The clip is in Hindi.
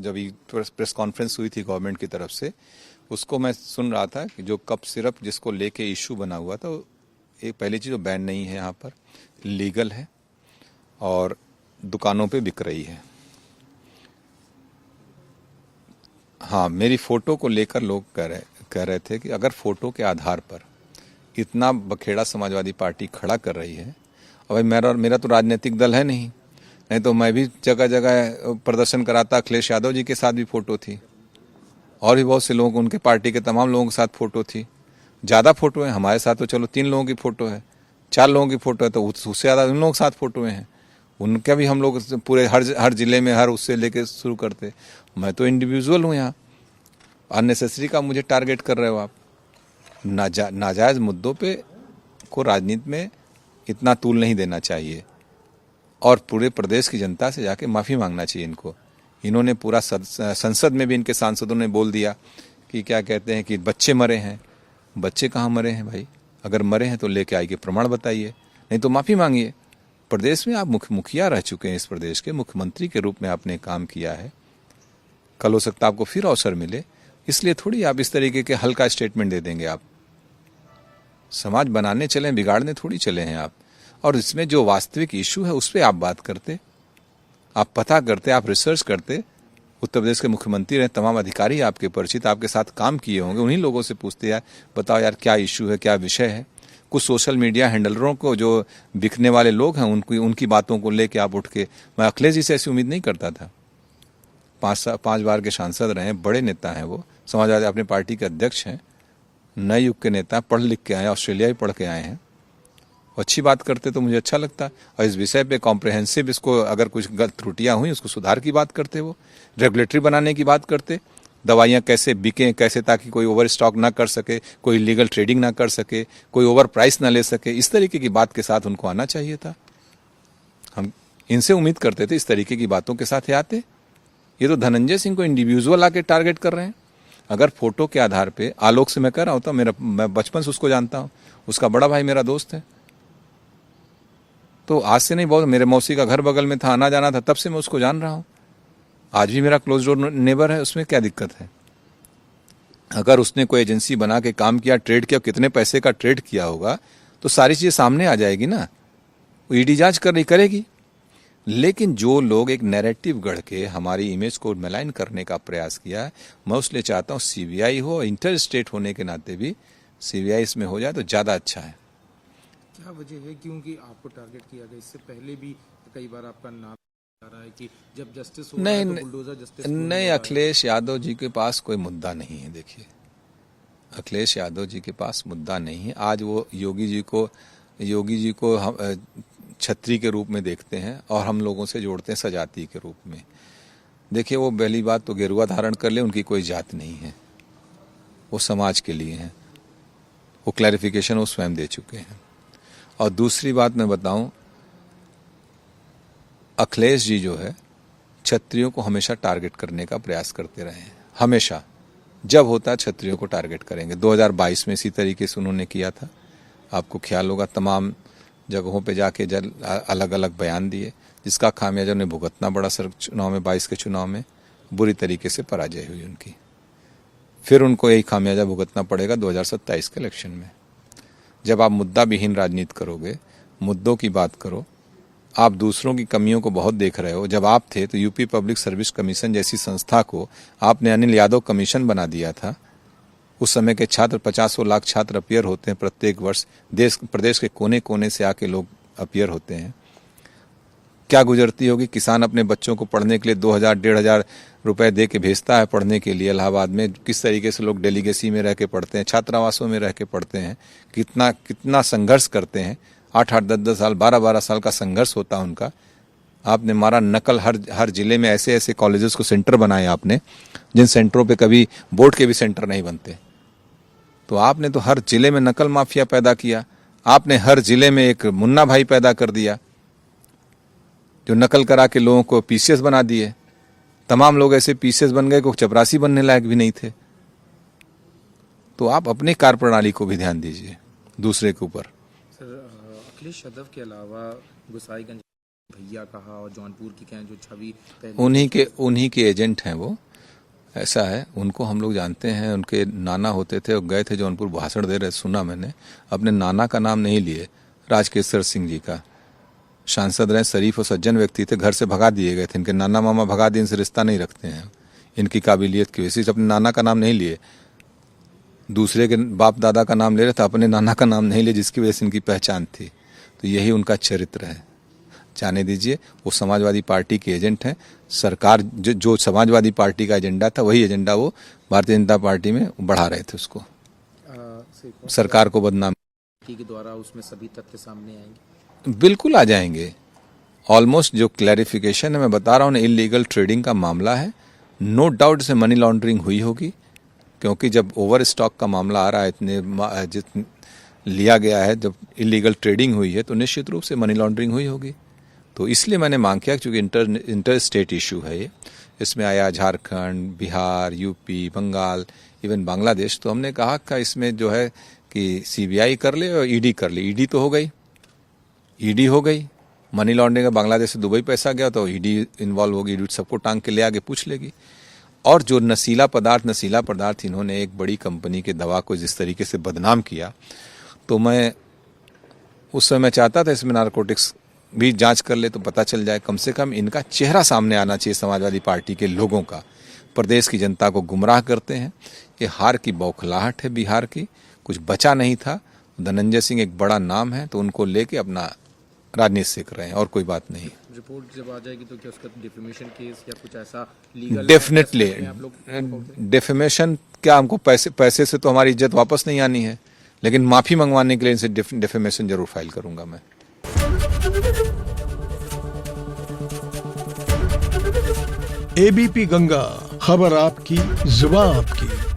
जब प्रेस कॉन्फ्रेंस हुई थी गवर्नमेंट की तरफ से, उसको मैं सुन रहा था कि जो कप सिरप जिसको लेके इशू बना हुआ था, एक पहली चीज़, बैन नहीं है, यहाँ पर लीगल है और दुकानों पे बिक रही है। हाँ, मेरी फ़ोटो को लेकर लोग कह रहे थे कि अगर फ़ोटो के आधार पर इतना बखेड़ा समाजवादी पार्टी खड़ा कर रही है, और भाई मेरा तो राजनीतिक दल है नहीं तो मैं भी जगह जगह प्रदर्शन कराता। अखिलेश यादव जी के साथ भी फ़ोटो थी और भी बहुत से लोग, उनके पार्टी के तमाम लोगों के साथ फ़ोटो थी। ज़्यादा फ़ोटो है, हमारे साथ तो चलो 3 लोगों की फ़ोटो है, 4 लोगों की फ़ोटो है, तो उससे ज़्यादा उन लोगों के साथ फ़ोटो हैं। उनका भी हम लोग पूरे हर जिले में हर उससे लेके शुरू करते। मैं तो इंडिविजुअल हूँ यहाँ, अननेसेसरी का मुझे टारगेट कर रहे हो आप। नाजायज़ मुद्दों पे को राजनीति में इतना तूल नहीं देना चाहिए और पूरे प्रदेश की जनता से जाके माफ़ी मांगना चाहिए इनको। इन्होंने पूरा संसद में भी इनके सांसदों ने बोल दिया कि क्या कहते हैं कि बच्चे मरे हैं। बच्चे कहाँ मरे हैं भाई? अगर मरे हैं तो लेके आइए, प्रमाण बताइए, नहीं तो माफ़ी मांगिए। प्रदेश में आप मुखिया रह चुके हैं, इस प्रदेश के मुख्यमंत्री के रूप में आपने काम किया है। कल हो सकता है आपको फिर अवसर मिले, इसलिए थोड़ी आप इस तरीके के हल्का स्टेटमेंट दे देंगे। आप समाज बनाने चले, बिगाड़ने थोड़ी चले हैं आप। और इसमें जो वास्तविक इशू है उस पर आप बात करते, आप पता करते, आप रिसर्च करते। उत्तर प्रदेश के मुख्यमंत्री रहे, तमाम अधिकारी आपके परिचित, आपके साथ काम किए होंगे, उन्हीं लोगों से पूछते यार बताओ यार क्या इशू है, क्या विषय है। कुछ सोशल मीडिया हैंडलरों को, जो बिकने वाले लोग हैं, उनकी बातों को लेके आप उठ के, मैं अखिलेश जी से ऐसी उम्मीद नहीं करता था। 5 बार के सांसद रहे, बड़े नेता हैं वो, समाजवादी अपनी पार्टी के अध्यक्ष हैं, नए युग के नेता, पढ़ लिख के आए, ऑस्ट्रेलिया भी पढ़ के आए हैं। अच्छी बात करते तो मुझे अच्छा लगता। और इस विषय पे कॉम्प्रहेंसिव, इसको अगर कुछ गलत त्रुटियां हुई उसको सुधार की बात करते, वो रेगुलेटरी बनाने की बात करते, दवाइयां कैसे बिकें, कैसे, ताकि कोई ओवर स्टॉक ना कर सके, कोई लीगल ट्रेडिंग ना कर सके, कोई ओवर प्राइस ना ले सके। इस तरीके की बात के साथ उनको आना चाहिए था। हम इनसे उम्मीद करते थे इस तरीके की बातों के साथ आते। ये तो धनंजय सिंह को इंडिविजुअल आके टारगेट कर रहे हैं। अगर फोटो के आधार पे, आलोक से मैं कह रहा होता, मैं बचपन से उसको जानता हूँ, उसका बड़ा भाई मेरा दोस्त है, तो आज से नहीं, बहुत, मेरे मौसी का घर बगल में था, आना जाना था, तब से मैं उसको जान रहा हूँ। आज भी मेरा क्लोज डोर नेबर है, उसमें क्या दिक्कत है? अगर उसने कोई एजेंसी बना के काम किया, ट्रेड किया, कितने पैसे का ट्रेड किया होगा, तो सारी चीजें सामने आ जाएगी ना, वो ईडी जांच करेगी। लेकिन जो लोग एक नैरेटिव गढ़ के हमारी इमेज को मलाइन करने का प्रयास किया है, मैं उसलिए चाहता हूँ सीबीआई हो, इंटर स्टेट होने के नाते भी सीबीआई इसमें हो जाए तो ज्यादा अच्छा है। क्या वजह है क्योंकि आपको टारगेट किया गया? इससे पहले भी कई बार आपका नाम आ रहा है कि जब जस्टिस हो रहा है तो बुलडोजर जस्टिस नहीं, अखिलेश यादव जी के पास कोई मुद्दा नहीं है। देखिए, अखिलेश यादव जी के पास मुद्दा नहीं है। आज वो योगी जी को हम छत्री के रूप में देखते हैं और हम लोगों से जोड़ते हैं सजाती के रूप में। देखिए, वो पहली बात तो गेरुआ धारण कर ले, उनकी कोई जात नहीं है, वो समाज के लिए हैं। वो क्लैरिफिकेशन वो स्वयं दे चुके हैं। और दूसरी बात मैं बताऊं, अखिलेश जी जो है क्षत्रियों को हमेशा टारगेट करने का प्रयास करते रहे हैं। हमेशा जब होता है क्षत्रियों को टारगेट करेंगे। 2022 में इसी तरीके से उन्होंने किया था, आपको ख्याल होगा। तमाम जगहों पे जाके अलग अलग बयान दिए, जिसका खामियाजा उन्हें भुगतना पड़ा। सर चुनाव में, 22 के चुनाव में बुरी तरीके से पराजय हुई उनकी। फिर उनको यही खामियाजा भुगतना पड़ेगा 2027 के इलेक्शन में। जब आप मुद्दा विहीन राजनीति करोगे, मुद्दों की बात करो, आप दूसरों की कमियों को बहुत देख रहे हो। जब आप थे तो यूपी पब्लिक सर्विस कमीशन जैसी संस्था को आपने अनिल यादव कमीशन बना दिया था। उस समय के छात्र, 50 लाख छात्र अपियर होते हैं प्रत्येक वर्ष, प्रदेश के कोने कोने से आके लोग अपियर होते हैं। क्या गुजरती होगी? किसान अपने बच्चों को पढ़ने के लिए 2000-1500 रुपए दे के भेजता है पढ़ने के लिए इलाहाबाद में। किस तरीके से लोग डेलीगेसी में रह के पढ़ते हैं, छात्रावासों में रह के पढ़ते हैं, कितना संघर्ष करते हैं। 8-8, 10-10 साल, 12-12 साल का संघर्ष होता है उनका। आपने मारा नकल। हर जिले में ऐसे ऐसे कॉलेजेस को सेंटर बनाए आपने, जिन सेंटरों पे कभी बोर्ड के भी सेंटर नहीं बनते। तो आपने तो हर जिले में नकल माफिया पैदा किया। आपने हर जिले में एक मुन्ना भाई पैदा कर दिया, जो नकल करा के लोगों को पीसीएस बना दिए। तमाम लोग ऐसे पीसीएस बन गए को चपरासी बनने लायक भी नहीं थे। तो आप अपनी कार्यप्रणाली को भी ध्यान दीजिए, दूसरे के ऊपर। सर, अखिलेश यादव के अलावा गोसाईगंज भैया कहा और जौनपुर की कहें जो छवि उन्हीं के एजेंट हैं वो। ऐसा है, उनको हम लोग जानते हैं, उनके नाना होते थे और गए थे जौनपुर भाषण दे रहे, सुना मैंने। अपने नाना का नाम नहीं लिए, राजकेश्वर सिंह जी का, सांसद रहे, शरीफ और सज्जन व्यक्ति थे, घर से भगा दिए गए थे। इनके नाना मामा भगा दिए, इनसे रिश्ता नहीं रखते हैं इनकी काबिलियत की वजह से। अपने नाना का नाम नहीं लिए, दूसरे के बाप दादा का नाम ले रहे थे, अपने नाना का नाम नहीं लिए, जिसकी वजह से इनकी पहचान थी। तो यही उनका चरित्र है, जाने दीजिए। वो समाजवादी पार्टी के एजेंट हैं। सरकार जो समाजवादी पार्टी का एजेंडा था, वही एजेंडा वो भारतीय जनता पार्टी में बढ़ा रहे थे, उसको सरकार को बदनाम के द्वारा उसमें सभी तथ्य सामने आएंगे। बिल्कुल आ जाएंगे। ऑलमोस्ट जो क्लैरिफिकेशन है, मैं बता रहा हूँ, इलीगल ट्रेडिंग का मामला है, नो डाउट से मनी लॉन्ड्रिंग हुई होगी, क्योंकि जब ओवर स्टॉक का मामला आ रहा है, इतने लिया गया है, जब इलीगल ट्रेडिंग हुई है तो निश्चित रूप से मनी लॉन्ड्रिंग हुई होगी। तो इसलिए मैंने मांग किया, क्योंकि इंटर स्टेट इशू है ये, इसमें आया झारखंड, बिहार, यूपी, बंगाल, इवन बांग्लादेश। तो हमने कहा कि इसमें जो है कि सीबीआई कर ले और ईडी कर ले। ईडी तो हो गई, ईडी हो गई, मनी लॉन्ड्रिंग का बांग्लादेश से दुबई पैसा गया तो ईडी इन्वॉल्व होगी, ईडी सबको टांग के ले आगे पूछ लेगी। और जो नशीला पदार्थ इन्होंने एक बड़ी कंपनी के दवा को जिस तरीके से बदनाम किया, तो मैं उस समय चाहता था इसमें नारकोटिक्स भी जांच कर ले तो पता चल जाए, कम से कम इनका चेहरा सामने आना चाहिए समाजवादी पार्टी के लोगों का। प्रदेश की जनता को गुमराह करते हैं, ये हार की बौखलाहट है बिहार की, कुछ बचा नहीं था। धनंजय सिंह एक बड़ा नाम है, तो उनको लेके अपना राजनीति सीख रहे हैं, और कोई बात नहीं। रिपोर्ट जब आ जाएगी तो क्या उसका डिफेमेशन केस या कुछ ऐसा लीगल? डेफिनेटली डिफेमेशन क्या, हमको पैसे से तो हमारी इज्जत वापस नहीं आनी है, लेकिन माफी मंगवाने के लिए इनसे डिफेमेशन जरूर फाइल करूंगा मैं। एबीपी गंगा, खबर आपकी, जुबान आपकी।